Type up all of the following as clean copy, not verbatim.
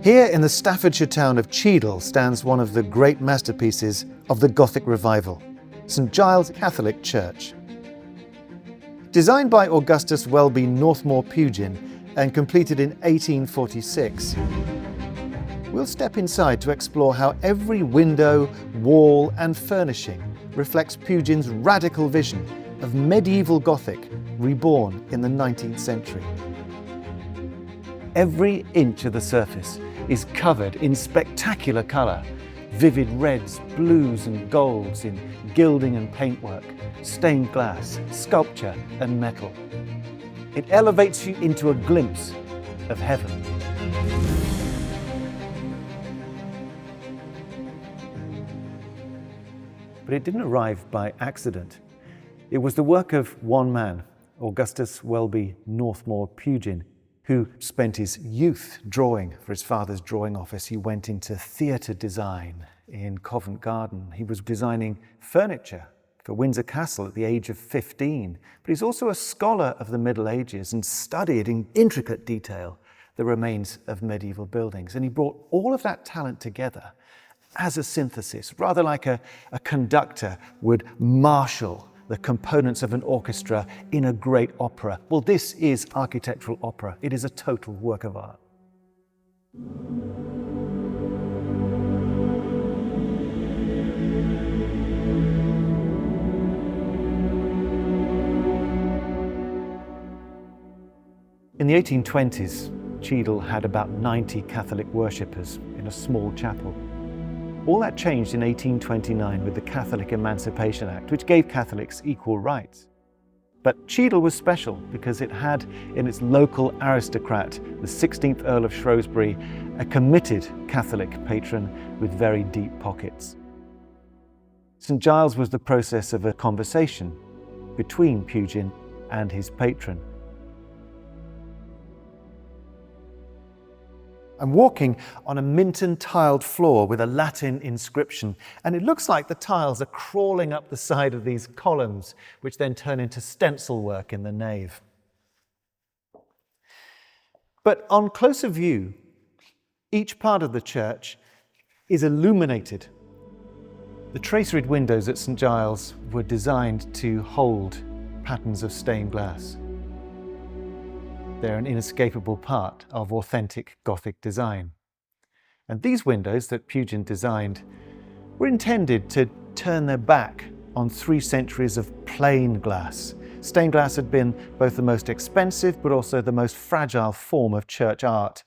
Here in the Staffordshire town of Cheadle stands one of the great masterpieces of the Gothic Revival, St Giles Catholic Church. Designed by Augustus Welby Northmore Pugin and completed in 1846, we'll step inside to explore how every window, wall and furnishing reflects Pugin's radical vision of medieval Gothic reborn in the 19th century. Every inch of the surface is covered in spectacular colour, vivid reds, blues and golds in gilding and paintwork, stained glass, sculpture and metal. It elevates you into a glimpse of heaven. But it didn't arrive by accident. It was the work of one man, Augustus Welby Northmore Pugin, who spent his youth drawing for his father's drawing office. He went into theatre design in Covent Garden. He was designing furniture for Windsor Castle at the age of 15. But he's also a scholar of the Middle Ages and studied in intricate detail the remains of medieval buildings. And he brought all of that talent together as a synthesis, rather like a conductor would marshal the components of an orchestra in a great opera. Well, this is architectural opera. It is a total work of art. In the 1820s, Cheadle had about 90 Catholic worshippers in a small chapel. All that changed in 1829 with the Catholic Emancipation Act, which gave Catholics equal rights. But Cheadle was special because it had in its local aristocrat, the 16th Earl of Shrewsbury, a committed Catholic patron with very deep pockets. St Giles was the process of a conversation between Pugin and his patron. I'm walking on a Minton tiled floor with a Latin inscription, and it looks like the tiles are crawling up the side of these columns, which then turn into stencil work in the nave. But on closer view, each part of the church is illuminated. The traceried windows at St Giles were designed to hold patterns of stained glass. They're an inescapable part of authentic Gothic design. And these windows that Pugin designed were intended to turn their back on 3 centuries of plain glass. Stained glass had been both the most expensive but also the most fragile form of church art,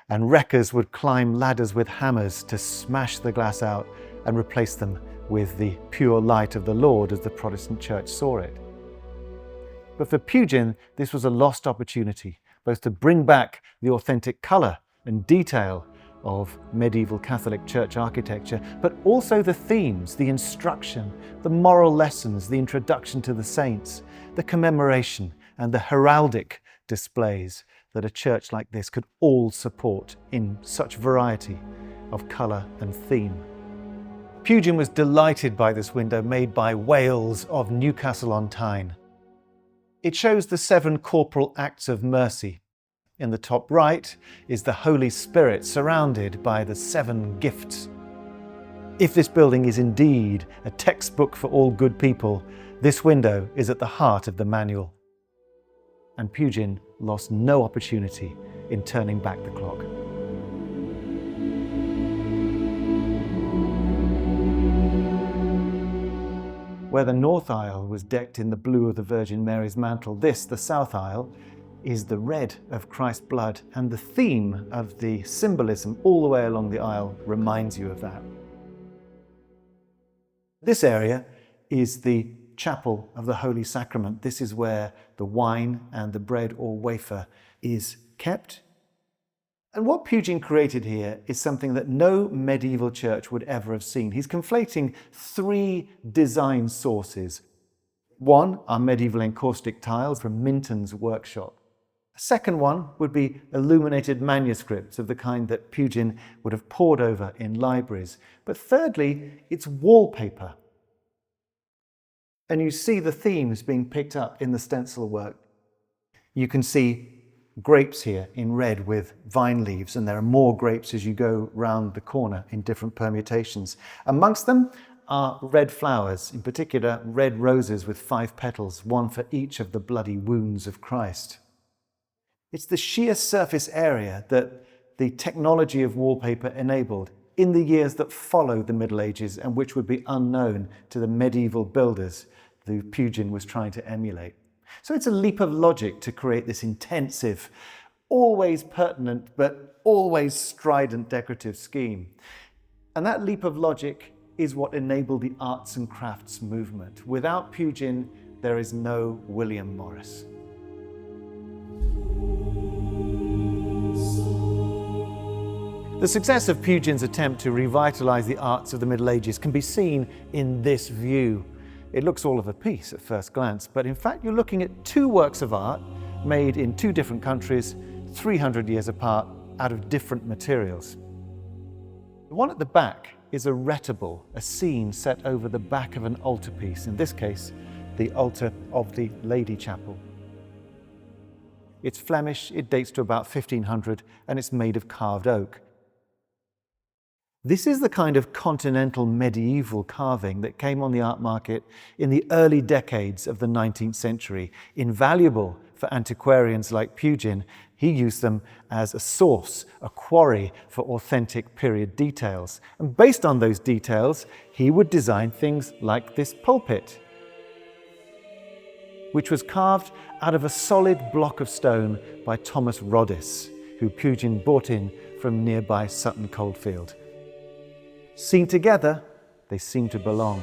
and wreckers would climb ladders with hammers to smash the glass out and replace them with the pure light of the Lord as the Protestant church saw it. But for Pugin, this was a lost opportunity, both to bring back the authentic colour and detail of medieval Catholic church architecture, but also the themes, the instruction, the moral lessons, the introduction to the saints, the commemoration and the heraldic displays that a church like this could all support in such variety of colour and theme. Pugin was delighted by this window made by Wales of Newcastle-on-Tyne. It shows the 7 corporal acts of mercy. In the top right is the Holy Spirit surrounded by the 7 gifts. If this building is indeed a textbook for all good people, this window is at the heart of the manual. And Pugin lost no opportunity in turning back the clock. Where the north aisle was decked in the blue of the Virgin Mary's mantle, this, the south aisle, is the red of Christ's blood, and the theme of the symbolism all the way along the aisle reminds you of that. This area is the chapel of the Holy Sacrament. This is where the wine and the bread or wafer is kept. And what Pugin created here is something that no medieval church would ever have seen. He's conflating 3 design sources. One are medieval encaustic tiles from Minton's workshop. A second one would be illuminated manuscripts of the kind that Pugin would have pored over in libraries. But thirdly, it's wallpaper. And you see the themes being picked up in the stencil work. You can see grapes here in red with vine leaves, and there are more grapes as you go round the corner in different permutations. Amongst them are red flowers, in particular red roses with 5 petals, one for each of the bloody wounds of Christ. It's the sheer surface area that the technology of wallpaper enabled in the years that followed the Middle Ages and which would be unknown to the medieval builders who Pugin was trying to emulate. So it's a leap of logic to create this intensive, always pertinent, but always strident decorative scheme. And that leap of logic is what enabled the arts and crafts movement. Without Pugin, there is no William Morris. The success of Pugin's attempt to revitalise the arts of the Middle Ages can be seen in this view. It looks all of a piece at first glance, but in fact you're looking at 2 works of art made in 2 different countries, 300 years apart, out of different materials. The one at the back is a retable, a scene set over the back of an altarpiece, in this case, the altar of the Lady Chapel. It's Flemish, it dates to about 1500, and it's made of carved oak. This is the kind of continental medieval carving that came on the art market in the early decades of the 19th century. Invaluable for antiquarians like Pugin, he used them as a source, a quarry for authentic period details. And based on those details, he would design things like this pulpit, which was carved out of a solid block of stone by Thomas Rodis, who Pugin brought in from nearby Sutton Coldfield. Seen together, they seem to belong,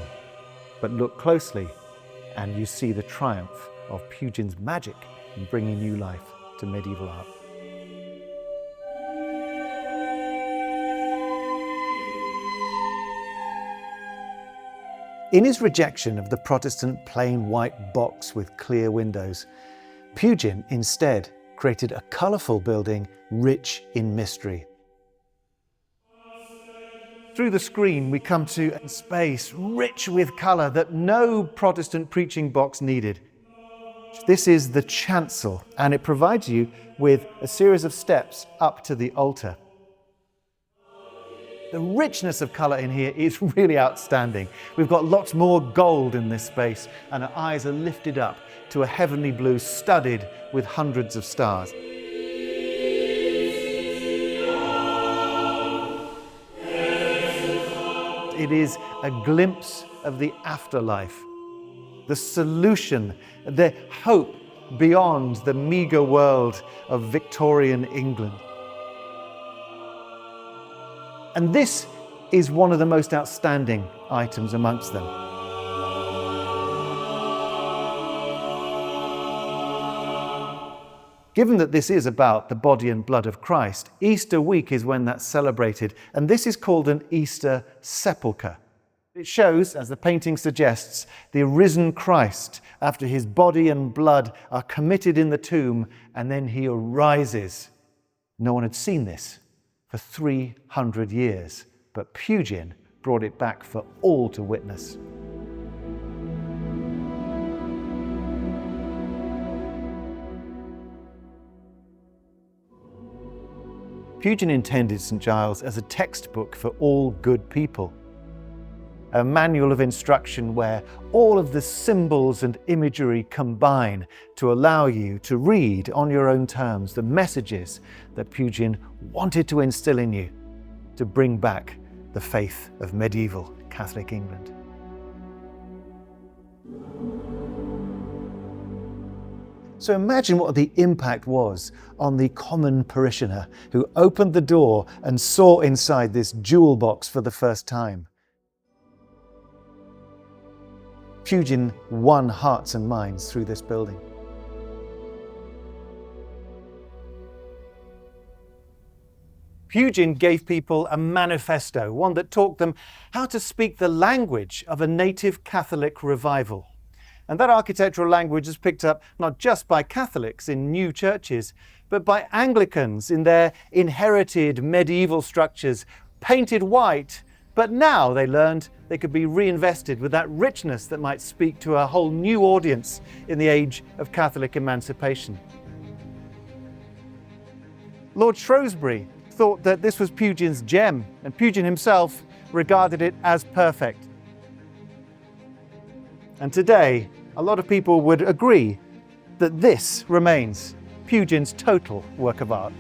but look closely and you see the triumph of Pugin's magic in bringing new life to medieval art. In his rejection of the Protestant plain white box with clear windows, Pugin instead created a colourful building rich in mystery. Through the screen, we come to a space rich with colour that no Protestant preaching box needed. This is the chancel, and it provides you with a series of steps up to the altar. The richness of colour in here is really outstanding. We've got lots more gold in this space, and our eyes are lifted up to a heavenly blue studded with hundreds of stars. It is a glimpse of the afterlife, the solution, the hope beyond the meagre world of Victorian England. And this is one of the most outstanding items amongst them. Given that this is about the body and blood of Christ, Easter week is when that's celebrated, and this is called an Easter Sepulchre. It shows, as the painting suggests, the risen Christ after his body and blood are committed in the tomb, and then he arises. No one had seen this for 300 years, but Pugin brought it back for all to witness. Pugin intended St Giles as a textbook for all good people, a manual of instruction where all of the symbols and imagery combine to allow you to read on your own terms the messages that Pugin wanted to instill in you to bring back the faith of medieval Catholic England. So imagine what the impact was on the common parishioner who opened the door and saw inside this jewel box for the first time. Pugin won hearts and minds through this building. Pugin gave people a manifesto, one that taught them how to speak the language of a native Catholic revival. And that architectural language is picked up not just by Catholics in new churches, but by Anglicans in their inherited medieval structures, painted white, but now they learned they could be reinvested with that richness that might speak to a whole new audience in the age of Catholic Emancipation. Lord Shrewsbury thought that this was Pugin's gem, and Pugin himself regarded it as perfect. And today, a lot of people would agree that this remains Pugin's total work of art.